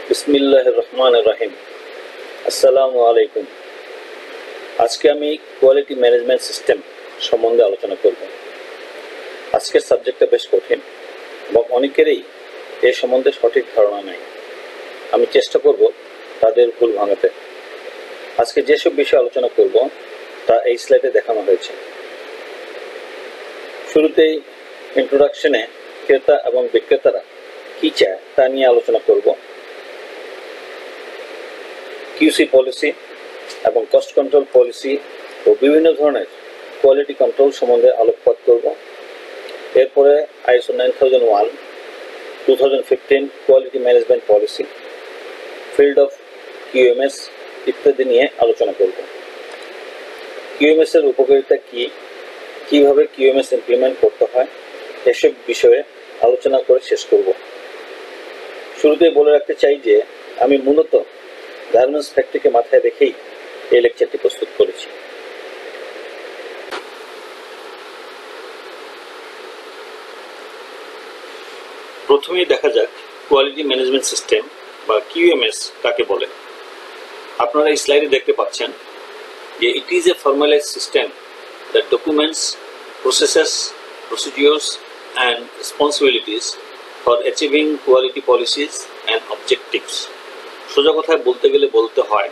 বিসমিল্লাহির রহমানির রহিম। আসসালামু আলাইকুম। আজকে আমি কোয়ালিটি ম্যানেজমেন্ট সিস্টেম সম্বন্ধে আলোচনা করব। আজকের সাবজেক্টটা বেশ কঠিন এবং অনেকেরই এ সম্বন্ধে সঠিক ধারণা নেই। আমি চেষ্টা করব তাদের ভুল ভাঙাতে। আজকে যেসব বিষয়ে আলোচনা করব তা এই স্লাইডে দেখানো হয়েছে। শুরুতেই ইন্ট্রোডাকশনে ক্রেতা এবং বিক্রেতারা কি চায় তা নিয়ে আলোচনা করব। কিউসি পলিসি এবং কস্ট কন্ট্রোল পলিসি ও বিভিন্ন ধরনের কোয়ালিটি কন্ট্রোল সম্বন্ধে আলোকপাত করব। এরপরে ISO 9001, 2015 quality management policy, field of QMS ইত্যাদি নিয়ে আলোচনা করব। QMS এর উপকারিতা কি, কিভাবে QMS ইমপ্লিমেন্ট করতে হয়, এসব বিষয়ে আলোচনা করে শেষ করব। শুরুতেই বলে রাখতে চাই যে আমি মূলত গার্মেন্টস ফ্যাক্টরিকে মাথায় রেখেই এই লেকচারটি প্রস্তুত করেছি। প্রথমেই দেখা যাক কোয়ালিটি ম্যানেজমেন্ট সিস্টেম বা QMS কাকে বলে। আপনারা এই স্লাইডে দেখতে পাচ্ছেন যে it is a formalized system that documents processes procedures and responsibilities for achieving quality policies and objectives. সোজা কথায় বলতে গেলে বলতে হয়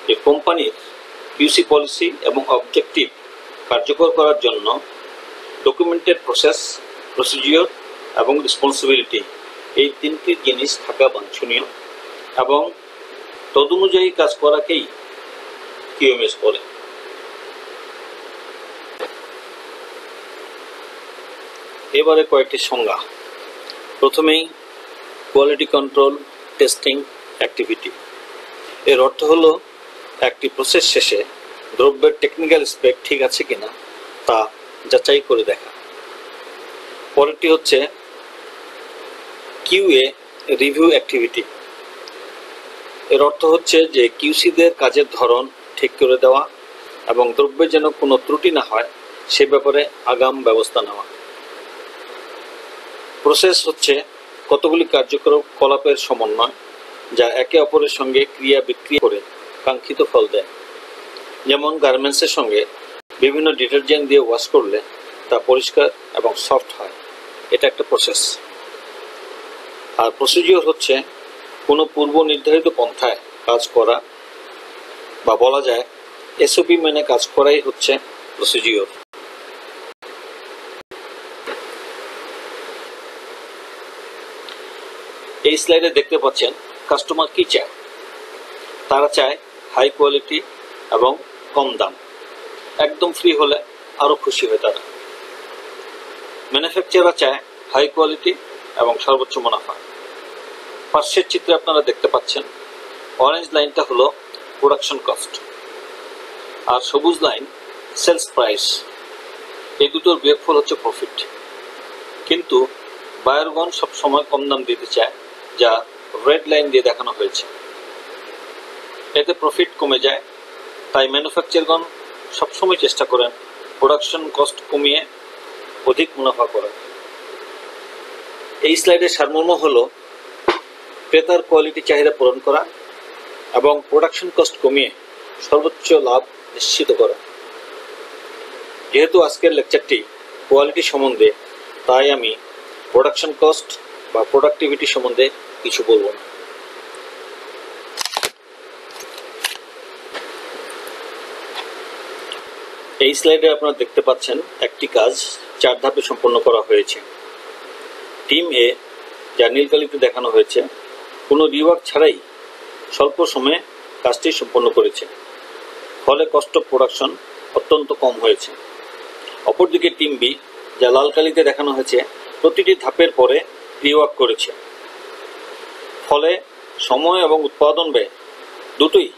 যে কোম্পানির কিউসি পলিসি এবং অবজেক্টিভ কার্যকর করার জন্য ডকুমেন্টেড প্রসেস, প্রসিডিওর এবং রেসপন্সিবিলিটি এই তিনটি জিনিস থাকা বাঞ্ছনীয় এবং তদনুযায়ী কাজ করাকেই QMS বলে। এবারে কয়েকটি সংজ্ঞা। প্রথমেই কোয়ালিটি কন্ট্রোল টেস্টিং অ্যাক্টিভিটি। এর অর্থ হলো একটি প্রসেস শেষে দ্রব্যের টেকনিক্যাল স্পেক ঠিক আছে কিনা তা যাচাই করে দেখা। পরেরটি হচ্ছে QA রিভিউ অ্যাক্টিভিটি। এর অর্থ হচ্ছে যে কিউসিদের কাজের ধরন ঠিক করে দেওয়া এবং দ্রব্যের যেন কোনো ত্রুটি না হয় সে ব্যাপারে আগাম ব্যবস্থা নেওয়া। প্রসেস হচ্ছে কতগুলি কার্যকলাপের সমন্বয় যা একে অপরের সঙ্গে ক্রিয়া বিক্রিয়া করে কাঙ্ক্ষিত ফল দেয়। যেমন গার্মেন্টসের সঙ্গে বিভিন্ন ডিটারজেন্ট দিয়ে ওয়াশ করলে তা পরিষ্কার এবং সফট হয়, এটা একটা প্রসেস। আর প্রসিডিওর হচ্ছে কোনো পূর্ব নির্ধারিত পন্থায় কাজ করা বা বলা যায় SOP মেনে কাজ করাই হচ্ছে প্রসিডিওর। এই স্লাইডে দেখতে পাচ্ছেন কাস্টমার কি চায়। তারা চায় হাই কোয়ালিটি এবং কম দাম। একদম ফ্রি হলে আরো খুশি হয় তারা। ম্যানুফ্যাকচারার চায় হাই কোয়ালিটি এবং সর্বোচ্চ মুনাফা। পাশের চিত্রে আপনারা দেখতে পাচ্ছেন অরেঞ্জ লাইনটা হলো প্রোডাকশন কস্ট আর সবুজ লাইন সেলস প্রাইস। এই দুটোর বিয়োগফল হচ্ছে প্রফিট। কিন্তু বায়ারগণ সবসময় কম দাম দিতে চায়, যা রেড লাইন দিয়ে দেখানো হয়েছে। এতে প্রফিট কমে যায়, তাই ম্যানুফ্যাকচারগণ সবসময় চেষ্টা করেন প্রোডাকশন কস্ট কমিয়ে অধিক মুনাফা করার। এই স্লাইডের সারমর্ম হলো ক্রেতার কোয়ালিটি চাহিদা পূরণ করা এবং প্রোডাকশন কস্ট কমিয়ে সর্বোচ্চ লাভ নিশ্চিত করা। যেহেতু আজকের লেকচারটি কোয়ালিটি সম্বন্ধে, তাই আমি প্রোডাকশন কস্ট বা প্রোডাক্টিভিটি সম্বন্ধে কিছু বলবো না। এই স্লাইডে আপনারা দেখতে পাচ্ছেন একটি কাজ 4 ধাপে সম্পন্ন করা হয়েছে। টিম এ, যা নীল কালিতে দেখানো হয়েছে, কোনো রিওয়ার্ক ছাড়াই স্বল্প সময়ে কাজটি সম্পন্ন করেছে, ফলে কস্ট অফ প্রোডাকশন অত্যন্ত কম হয়েছে। অপরদিকে টিম বি, যা লাল কালিতে দেখানো হয়েছে, প্রতিটি ধাপের পরে রিওয়ার্ক করেছে, ফলে সময় এবং উৎপাদন ব্যয় দুটোই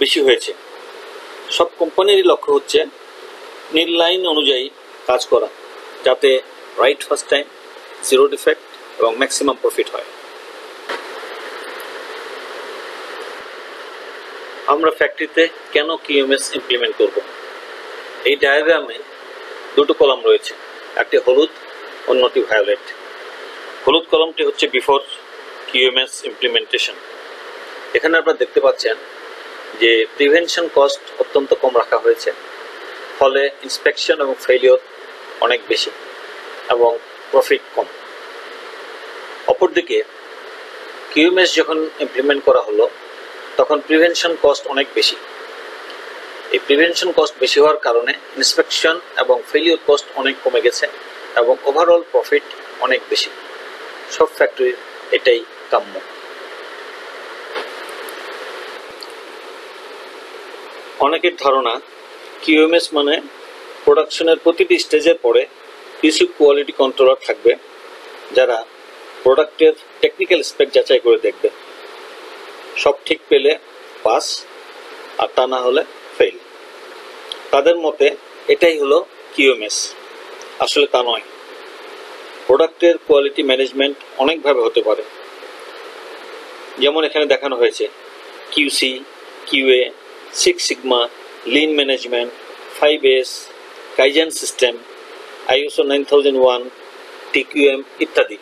বেশি হয়েছে। সব কোম্পানিরই লক্ষ্য হচ্ছে নীল লাইন অনুযায়ী কাজ করা, যাতে right first time, zero defect এবং ম্যাক্সিমাম প্রফিট হয়। আমরা ফ্যাক্টরিতে কেন QMS ইমপ্লিমেন্ট করব? এই ডায়াগ্রামে দুটো কলাম রয়েছে, একটি হলুদ, অন্যটি ভায়োলেট। হলুদ কলামটি হচ্ছে বিফোর কিউএমএস ইমপ্লিমেন্টেশন। এখানে আপনারা দেখতে পাচ্ছেন যে প্রিভেনশন কস্ট অত্যন্ত কম রাখা হয়েছে, ফলে ইন্সপেকশন এবং ফেলিওর অনেক বেশি এবং প্রফিট কম। অপরদিকে কিউএমএস যখন ইমপ্লিমেন্ট করা হলো তখন প্রিভেনশন কস্ট অনেক বেশি। এই প্রিভেনশন কস্ট বেশি হওয়ার কারণে ইন্সপেকশন এবং ফেলিওর কস্ট অনেক কমে গেছে এবং ওভারঅল প্রফিট অনেক বেশি। সব ফ্যাক্টরির এটাই কাম্য। অনেকের ধারণা কিউএমএস মানে প্রোডাকশনের প্রতিটি স্টেজের পরে কিছু কোয়ালিটি কন্ট্রোলার থাকবে যারা প্রোডাক্টের টেকনিক্যাল স্পেক যাচাই করে দেখবে, সব ঠিক পেলে পাস আর তা না হলে ফেল। তাদের মতে এটাই হলো কিউএমএস। আসলে তা নয়। প্রোডাক্টের কোয়ালিটি ম্যানেজমেন্ট অনেকভাবে হতে পারে, যেমন এখানে দেখানো হয়েছে QC, QA, six sigma, lean management, 5S, kaizen system, ISO 9001, TQM ইত্যাদি।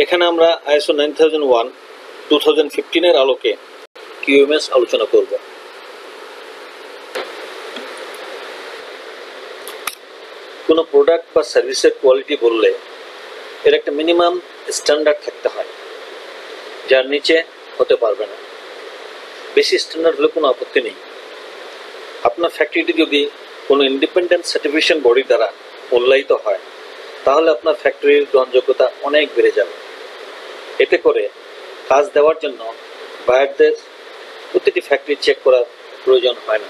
এখানে আমরা ISO 9001 2015 এর আলোকে কিউএমএস আলোচনা করব। কোনো প্রোডাক্ট বা সার্ভিসের কোয়ালিটি বললে এর একটা মিনিমাম স্ট্যান্ডার্ড থাকতে হয়, যার নিচে হতে পারবে না। বেশি স্ট্যান্ডার্ড হলে কোনো আপত্তি নেই। আপনার ফ্যাক্টরিটি যদি কোনো ইন্ডিপেন্ডেন্ট সার্টিফিকেশন বডি দ্বারা মূল্যায়িত হয় তাহলে আপনার ফ্যাক্টরির গ্রহণযোগ্যতা অনেক বেড়ে যাবে। এতে করে কাজ দেওয়ার জন্য বায়ারদের প্রতিটি ফ্যাক্টরি চেক করার প্রয়োজন হয় না।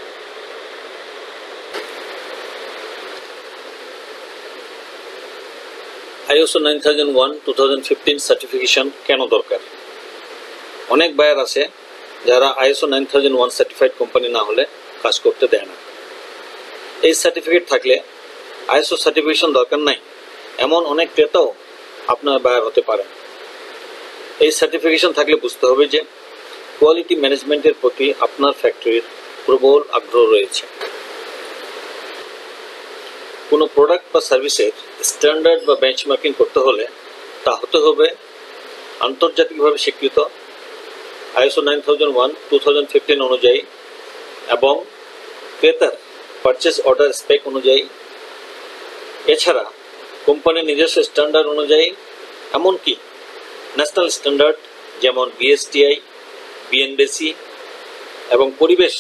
ISO 9001 2015 সার্টিফিকেশন কেন দরকার? অনেক বায়ার আছে যারা ISO 9001 সার্টিফাইড কোম্পানি না হলে কাজ করতে দেয় না। এই সার্টিফিকেট থাকলে ISO সার্টিফিকেশন দরকার নাই এমন অনেক ক্রেতাও আপনার বায়ার হতে পারে। এই সার্টিফিকেশন থাকলে বুঝতে হবে যে কোয়ালিটি ম্যানেজমেন্টের প্রতি আপনার ফ্যাক্টরির প্রবল আগ্রহ রয়েছে। কোনো প্রোডাক্ট বা সার্ভিসের স্ট্যান্ডার্ড বা বেঞ্চমার্কিং করতে হলে তা হতে হবে আন্তর্জাতিকভাবে স্বীকৃত ISO 9001 2015 অনুযায়ী এবং ক্রেতার পারচেজ অর্ডার স্পেক অনুযায়ী। এছাড়া কোম্পানির নিজস্ব স্ট্যান্ডার্ড অনুযায়ী, এমনকি ন্যাশনাল স্ট্যান্ডার্ড যেমন BSTI, BNBC এবং পরিবেশ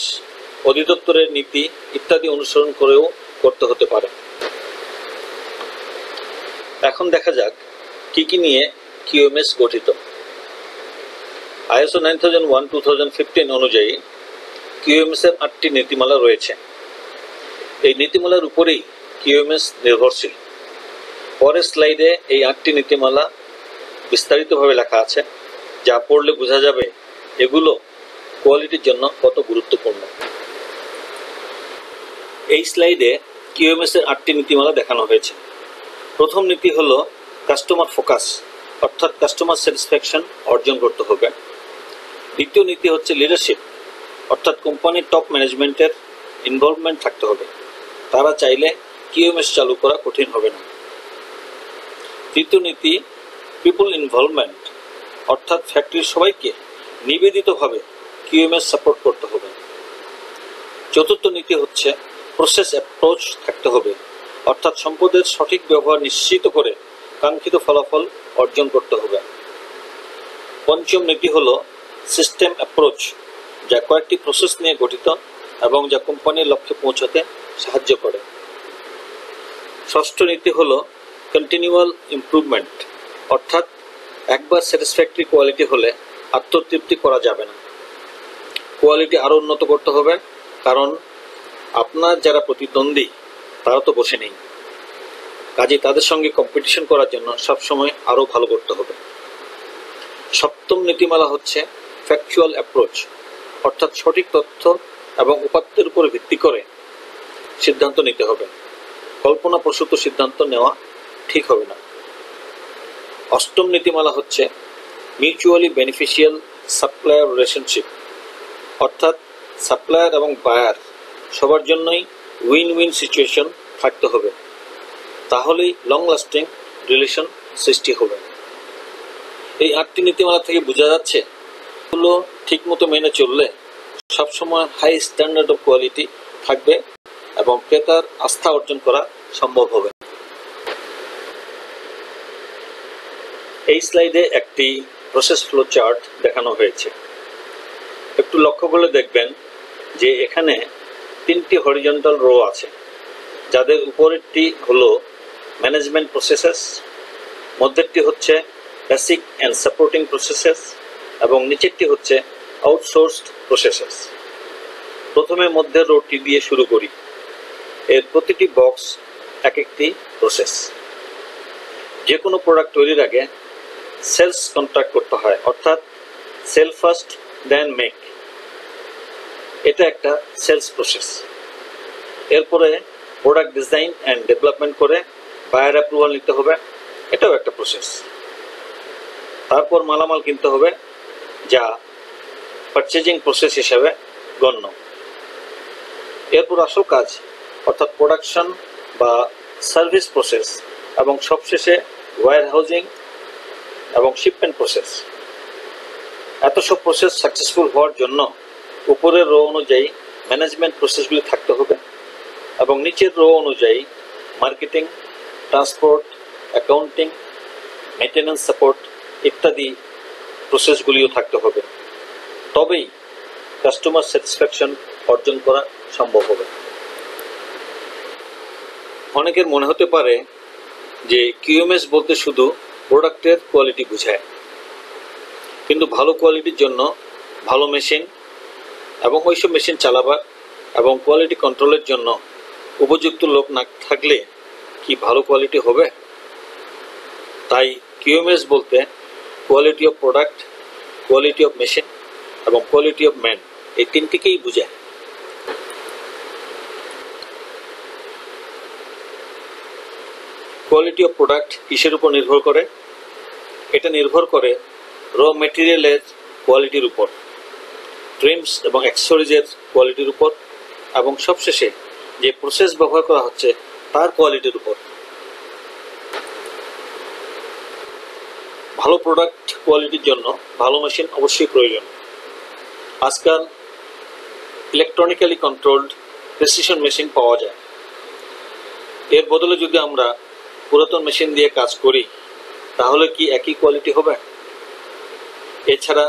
অধিদপ্তরের নীতি ইত্যাদি অনুসরণ করেও করতে হতে পারে। এখন দেখা যাক কি কি নিয়ে কিউএমএস গঠিত। ISO 9001 2015 অনুযায়ী কিউএমএস এর 8টি নীতিমালা রয়েছে। এই নীতিমালার উপরেই কিউএমএস নির্ভরশীল। পরের স্লাইডে এই 8টি নীতিমালা বিস্তারিতভাবে লেখা আছে, যা পড়লে বোঝা যাবে এগুলো কোয়ালিটির জন্য কত গুরুত্বপূর্ণ। এই স্লাইডে কিউএমএস এর 8টি নীতিমালা দেখানো হয়েছে। প্রথম নীতি হলো কাস্টমার ফোকাস, অর্থাৎ কাস্টমার স্যাটিসফ্যাকশন অর্জন করতে হবে। দ্বিতীয় নীতি হচ্ছে লিডারশিপ, অর্থাৎ কোম্পানির টপ ম্যানেজমেন্টের ইনভলভমেন্ট থাকতে হবে। তারা চাইলে কিউএমএস চালু করা কঠিন হবে না। তৃতীয় নীতি পিপল ইনভলভমেন্ট, অর্থাৎ ফ্যাক্টরির সবাইকে নিবেদিতভাবে কিউএমএস সাপোর্ট করতে হবে। চতুর্থ নীতি হচ্ছে প্রসেস অ্যাপ্রোচ থাকতে হবে, অর্থাৎ সম্পদের সঠিক ব্যবহার নিশ্চিত করে কাঙ্ক্ষিত ফলাফল অর্জন করতে হবে। পঞ্চম নীতি হলো সিস্টেম অ্যাপ্রোচ, যা কয়েকটি প্রসেস নিয়ে গঠিত এবং যা কোম্পানির লক্ষ্যে পৌঁছাতে সাহায্য করে। ষষ্ঠ নীতি হলো কন্টিনিউয়াল ইমপ্রুভমেন্ট, অর্থাৎ একবার স্যাটিসফ্যাক্টরি কোয়ালিটি হলে আত্মতৃপ্তি করা যাবে না। কোয়ালিটি আরো উন্নত করতে হবে, কারণ আপনার যারা প্রতিদ্বন্দ্বী তারা তো বসে নেই। কাজে তাদের সঙ্গে কম্পিটিশন করার জন্য সবসময় আরো ভালো করতে হবে। সপ্তম নীতিমালা হচ্ছে ফ্যাকচুয়াল অ্যাপ্রোচ, অর্থাৎ সঠিক তথ্য এবং উপাত্তের উপর ভিত্তি করে সিদ্ধান্ত নিতে হবে। কল্পনাপ্রসূত সিদ্ধান্ত নেওয়া ঠিক হবে না। অষ্টম নীতিমালা হচ্ছে মিউচুয়ালি বেনিফিশিয়াল সাপ্লায়ার রিলেশনশিপ, অর্থাৎ সাপ্লায়ার এবং বায়ার সবার জন্যই উইন উইন সিচুয়েশন থাকতে হবে, তাহলেই লং লাস্টিং রিলেশন সৃষ্টি হবে। এই 8টি নীতিমালা থেকে বোঝা যাচ্ছে এগুলো ঠিক মতো মেনে চললে সবসময় হাই স্ট্যান্ডার্ড অফ কোয়ালিটি থাকবে এবং ক্রেতার আস্থা অর্জন করা সম্ভব হবে। এই স্লাইডে একটি প্রসেস ফ্লো চার্ট দেখানো হয়েছে। একটু লক্ষ্য করলে দেখবেন যে এখানে 3টি হরিজন্টাল রো আছে, যাদের উপরেরটি হলো ম্যানেজমেন্ট প্রসেসেস, মধ্যেরটি হচ্ছে বেসিক অ্যান্ড সাপোর্টিং প্রসেসেস এবং নিচেরটি হচ্ছে আউটসোর্সড প্রসেসেস। প্রথমে মধ্যের রোটি দিয়ে শুরু করি। এর প্রতিটি বক্স এক একটি প্রসেস। যে কোনো প্রোডাক্ট তৈরির আগে সেলস কন্ট্রাক্ট করতে হয়, অর্থাৎ সেল ফার্স্ট দেন মেক। এটা একটা সেলস প্রসেস। এরপরে প্রোডাক্ট ডিজাইন অ্যান্ড ডেভেলপমেন্ট করে বায়ার অ্যাপ্রুভাল নিতে হবে, এটাও একটা প্রসেস। তারপর মালামাল কিনতে হবে, যা পারচেজিং প্রসেস হিসেবে গণ্য। এরপর আসল কাজ অর্থাৎ প্রোডাকশন বা সার্ভিস প্রসেস এবং সবশেষে ওয়্যার হাউজিং এবং শিপমেন্ট প্রসেস। এত সব প্রসেস সাকসেসফুল হওয়ার জন্য উপরের রো অনুযায়ী ম্যানেজমেন্ট প্রসেসগুলি থাকতে হবে এবং নিচের রো অনুযায়ী marketing, transport, accounting, maintenance support ইত্যাদি প্রসেসগুলিও থাকতে হবে। তবেই কাস্টমার স্যাটিসফ্যাকশন অর্জন করা সম্ভব হবে। অনেকের মনে হতে পারে যে কিউএমএস বলতে শুধু প্রোডাক্টের কোয়ালিটি বোঝায়, কিন্তু ভালো কোয়ালিটির জন্য ভালো মেশিন এবং ওইসব মেশিন চালাবার এবং কোয়ালিটি কন্ট্রোলের জন্য উপযুক্ত লোক না থাকলে কি ভালো কোয়ালিটি হবে? তাই কিউএমএস বলতে quality of product, quality of machine এবং কোয়ালিটি অফ ম্যান, এই তিনটিকেই বোঝায়। কোয়ালিটি অফ প্রোডাক্ট কিসের উপর নির্ভর করে? এটা নির্ভর করে র মেটেরিয়ালের কোয়ালিটির উপর, ট্রিমস এবং অ্যাক্সেসরিজের কোয়ালিটির উপর এবং সবশেষে যে প্রসেস ব্যবহার করা হচ্ছে তার কোয়ালিটির উপর। ভালো প্রোডাক্ট কোয়ালিটির জন্য ভালো মেশিন অবশ্যই প্রয়োজন। আজকাল ইলেকট্রনিক্যালি কন্ট্রোলড প্রেসিশন মেশিন পাওয়া যায়। এর বদলে যদি আমরা পুরাতন মেশিন দিয়ে কাজ করি তাহলে কি একই কোয়ালিটি হবে? এছাড়া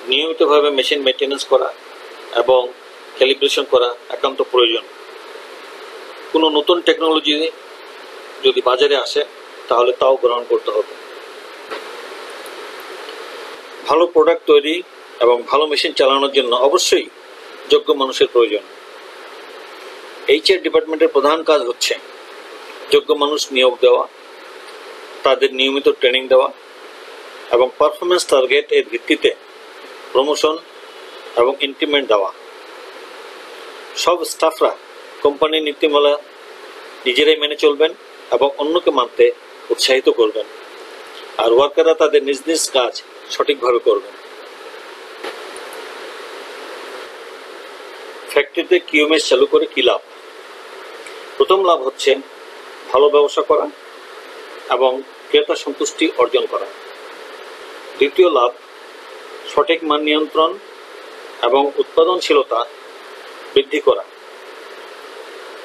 নিয়মিতভাবে মেশিন মেইনটেনেন্স করা এবং ক্যালিব্রেশন করা একান্ত প্রয়োজন। কোনো নতুন টেকনোলজি যদি বাজারে আসে তাহলে তাও গ্রহণ করতে হবে। ভালো প্রোডাক্ট তৈরি এবং ভালো মেশিন চালানোর জন্য অবশ্যই যোগ্য মানুষের প্রয়োজন। এইচআর ডিপার্টমেন্টের প্রধান কাজ হচ্ছে যোগ্য মানুষ নিয়োগ দেওয়া, তাদের নিয়মিত ট্রেনিং দেওয়া এবং পারফরমেন্স টার্গেট এর ভিত্তিতে প্রমোশন এবং ইনক্রিমেন্ট দেওয়া। সব স্টাফরা কোম্পানির নীতিমালা নিজেরাই মেনে চলবেন এবং অন্যকে মানতে উৎসাহিত করবেন, আর ওয়ার্কাররা তাদের নিজ নিজ কাজ সঠিকভাবে করবেন। ফ্যাক্টরিতে কিউএমএস চালু করে কি লাভ? প্রথম লাভ হচ্ছে ভালো ব্যবসা করা এবং ক্রেতা সন্তুষ্টি অর্জন করা। দ্বিতীয় লাভ সঠিক মান নিয়ন্ত্রণ এবং উৎপাদনশীলতা বৃদ্ধি করা।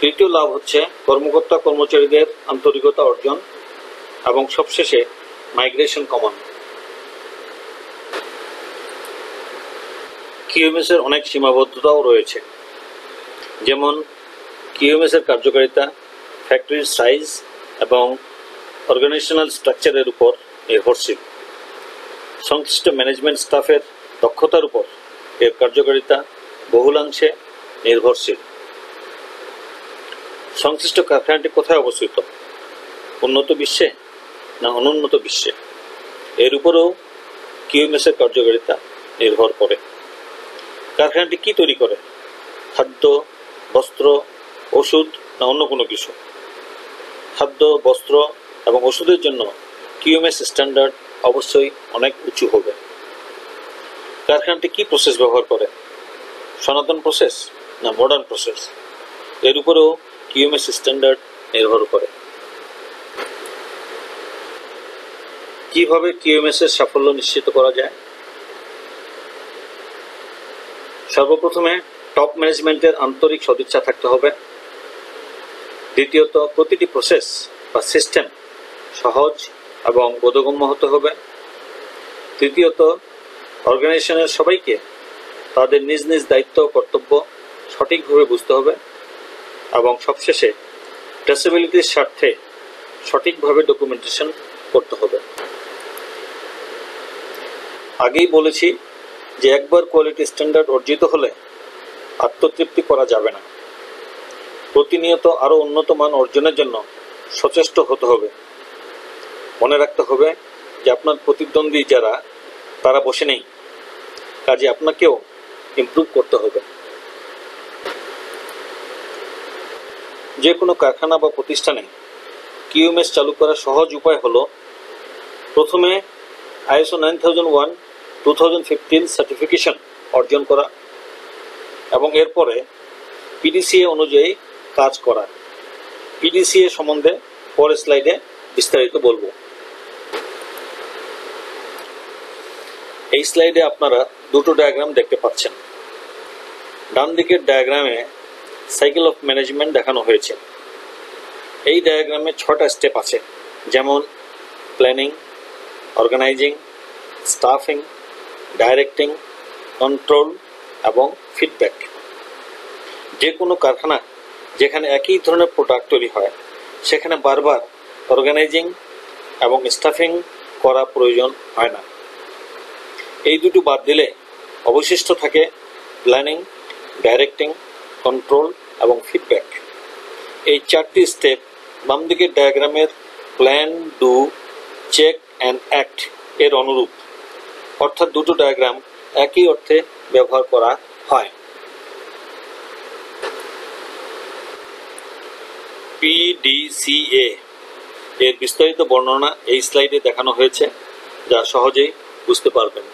তৃতীয় লাভ হচ্ছে কর্মকর্তা কর্মচারীদের আন্তরিকতা অর্জন এবং সবশেষে মাইগ্রেশন কমানো। কিউএমএস এর অনেক সীমাবদ্ধতাও রয়েছে, যেমন কিউএমএস এর কার্যকারিতা ফ্যাক্টরির সাইজ এবং অর্গানাইজেশনাল স্ট্রাকচারের উপর নির্ভরশীল। সংশ্লিষ্ট ম্যানেজমেন্ট স্টাফের দক্ষতার উপর এর কার্যকারিতা বহুলাংশে নির্ভরশীল। সংশ্লিষ্ট কারখানাটি কোথায় অবস্থিত, উন্নত বিশ্বে না অনুন্নত বিশ্বে, এর উপরেও কিউএমএস এর কার্যকারিতা নির্ভর করে। কারখানাটি কি তৈরি করে, খাদ্য, বস্ত্র, ওষুধ না অন্য কোনো কিছু? খাদ্য, বস্ত্র এবং ওষুধের জন্য কিউএমএস স্ট্যান্ডার্ড অবশ্যই অনেক উঁচু হবে। কারখানাটি কি প্রসেস ব্যবহার করে, সনাতন প্রসেস না মডার্ন প্রসেস, এর উপরেও কিউএমএস স্ট্যান্ডার্ড নির্ভর করে। কিভাবে কিউএমএস এর সাফল্য নিশ্চিত করা যায়? সর্বপ্রথমে টপ ম্যানেজমেন্টের আন্তরিক সদিচ্ছা থাকতে হবে। দ্বিতীয়ত, প্রতিটি প্রসেস বা সিস্টেম সহজ এবং বোধগম্য হতে হবে। তৃতীয়ত, অর্গানাইজেশনের সবাইকে তাদের নিজ নিজ দায়িত্ব ও কর্তব্য সঠিকভাবে বুঝতে হবে। এবং সবশেষে ট্রেসেবিলিটির স্বার্থে সঠিকভাবে ডকুমেন্টেশন করতে হবে। আগেই বলেছি যে একবার কোয়ালিটি স্ট্যান্ডার্ড অর্জিত হলে আত্মতৃপ্তি করা যাবে না। প্রতিনিয়ত আরও উন্নত মান অর্জনের জন্য সচেষ্ট হতে হবে। মনে রাখতে হবে যে আপনার প্রতিদ্বন্দ্বী যারা, তারা বসে নেই, কাজে আপনাকেও ইমপ্রুভ করতে হবে। যে কোনো কারখানা বা প্রতিষ্ঠানে কিউএমএস চালু করার সহজ উপায় হলো প্রথমে ISO 9001:2015 সার্টিফিকেশন অর্জন করা এবং এরপরে PDCA অনুযায়ী কাজ করা। PDCA সম্বন্ধে পরের স্লাইডে বিস্তারিত বলবো। এই স্লাইডে আপনারা দুটো ডায়াগ্রাম দেখতে পাচ্ছেন। ডান দিকের ডায়াগ্রামে সাইকেল অফ ম্যানেজমেন্ট দেখানো হয়েছে। এই ডায়াগ্রামে 6টা স্টেপ আছে, যেমন planning, organising, staffing, directing, control এবং ফিডব্যাক। যে কোনো কারখানা যেখানে একই ধরনের প্রোডাক্ট তৈরি হয় সেখানে বারবার অর্গানাইজিং এবং স্টাফিং করা প্রয়োজন হয় না। এই দুটো বাদ দিলে অবশিষ্ট থাকে প্ল্যানিং, ডাইরেক্টিং, কন্ট্রোল এবং ফিডব্যাক। এই 4টি স্টেপ বাম দিকের ডায়াগ্রামের plan, do, check and act এর অনুরূপ, অর্থাৎ দুটো ডায়াগ্রাম একই অর্থে ব্যবহার করা হয়। PDCA এর বিস্তারিত বর্ণনা এই স্লাইডে দেখানো হয়েছে, যা সহজেই বুঝতে পারবেন।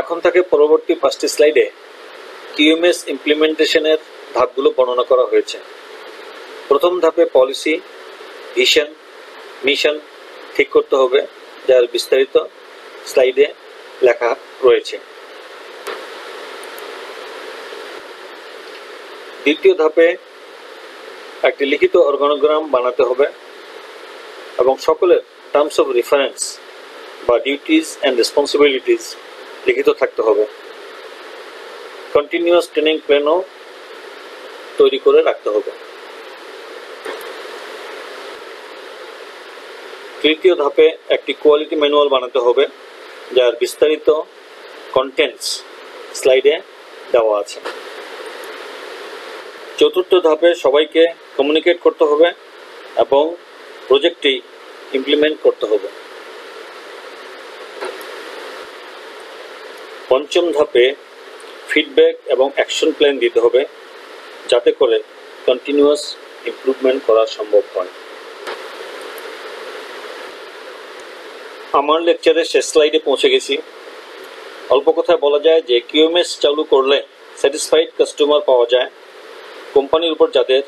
এখন থেকে পরবর্তী 5টি স্লাইডে কিউএমএস ইমপ্লিমেন্টেশনের ধাপগুলো বর্ণনা করা হয়েছে। প্রথম ধাপে পলিসি, ভিশন, মিশন ঠিক করতে হবে, যার বিস্তারিত স্লাইডে লেখা রয়েছে। দ্বিতীয় ধাপে একটি লিখিত অর্গানোগ্রাম বানাতে হবে এবং সকলের টার্মস অফ রেফারেন্স বা ডিউটিজ অ্যান্ড রেসপন্সিবিলিটিস লিখিত থাকতে হবে। কন্টিনিউয়াস ট্রেনিং প্ল্যানও তৈরি করে রাখতে হবে। তৃতীয় ধাপে একটি কোয়ালিটি ম্যানুয়াল বানাতে হবে, যার বিস্তারিত কন্টেন্টস স্লাইডে দেওয়া আছে। চতুর্থ ধাপে সবাইকে কমিউনিকেট করতে হবে এবং প্রজেক্টটি ইমপ্লিমেন্ট করতে হবে। পঞ্চম ধাপে ফিডব্যাক এবং অ্যাকশন প্ল্যান দিতে হবে, যাতে করে কন্টিনিউয়াস ইমপ্রুভমেন্ট করা সম্ভব হয়। আমার লেকচারের শেষ স্লাইডে পৌঁছে গেছি। অল্প কথায় বলা যায় যে কিউএমএস চালু করলে স্যাটিসফাইড কাস্টমার পাওয়া যায়, কোম্পানির উপর যাদের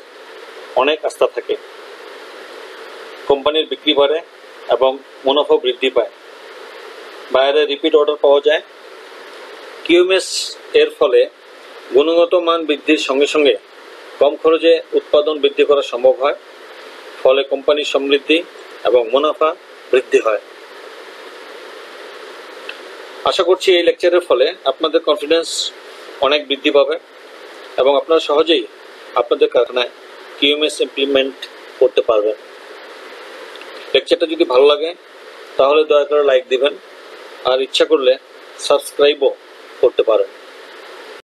অনেক আস্থা থাকে। কোম্পানির বিক্রি বাড়ে এবং মুনাফা বৃদ্ধি পায়। বাইরে রিপিট অর্ডার পাওয়া যায়। কিউএমএস এর ফলে গুণগত মান বৃদ্ধির সঙ্গে সঙ্গে কম খরচে উৎপাদন বৃদ্ধি করা সম্ভব হয়। ফলে কোম্পানির সমৃদ্ধি এবং মুনাফা বৃদ্ধি হয়। আশা করছি এই লেকচারের ফলে আপনাদের কনফিডেন্স অনেক বৃদ্ধি পাবে এবং আপনারা সহজেই আপনাদের কারখানায় কিউএমএস ইমপ্লিমেন্ট করতে পারবেন। লেকচারটা যদি ভালো লাগে তাহলে দয়া করে লাইক দিবেন, আর ইচ্ছা করলে সাবস্ক্রাইবও করতে পারেন।